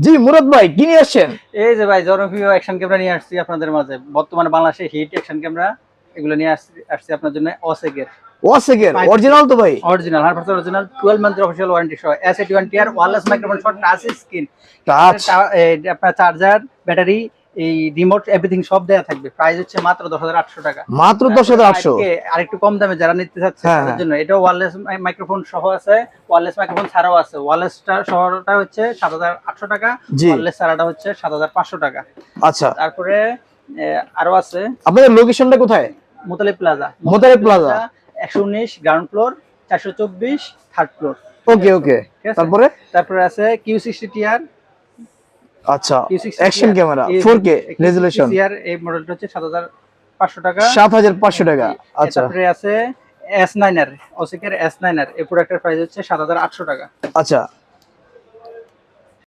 জি মুরাদ ভাই কি নিয়ে আসছেন? এই যে ভাই জনপ্রিয় অ্যাকশন ক্যামেরা নিয়ে আসছি আপনাদের মাঝে। বর্তমানে বাংলাদেশে হিট অ্যাকশন ক্যামেরা এগুলো নিয়ে আসছি আপনার জন্য। অসেকের ওয়াসেকের অরিজিনাল তো ভাই? অরিজিনাল 100% অরিজিনাল 12 মান্থের অফিশিয়াল ওয়ারেন্টি সহ SA20 আর ওয়্যারলেস মাইক্রোফোন সহ টাচ স্ক্রিন, টাচ আপনার চার্জার, ব্যাটারি, এই রিমোট এভরিথিং সব দেয়া থাকবে। প্রাইস হচ্ছে মাত্র 10,800 টাকা। মাত্র 10,800। আরেকটু কম দামে যারা নিতে চাচ্ছে হ্যাঁ, তাদের হ্যাঁ। জন্য এটা ওয়্যারলেস মাইক্রোফোন সহ আছে, ওয়্যারলেস মাইক্রোফোন ছাড়াও আছে। ওয়্যারলেসটা সহটা হচ্ছে 7,800 টাকা, জি ওয়্যারলেস ছাড়াটা হচ্ছে 7,500 টাকা। আচ্ছা, তারপরে আরো আছে আপনাদের লোকেশনটা কোথায়? Motaleb plaza. Motaleb plaza. 119 ground floor, 424 third floor. Okay okay. ঠিক আছে? তারপরে তারপরে আছে Q60 TR। আচ্ছা Q60 action TR camera 4K resolution TR এই মডেলটা হচ্ছে 7,500 টাকা। 7,500 টাকা। আচ্ছা তারপরে আছে S9R, ওসিকের S9R এই প্রোডাক্টের প্রাইস হচ্ছে 7,800 টাকা। আচ্ছা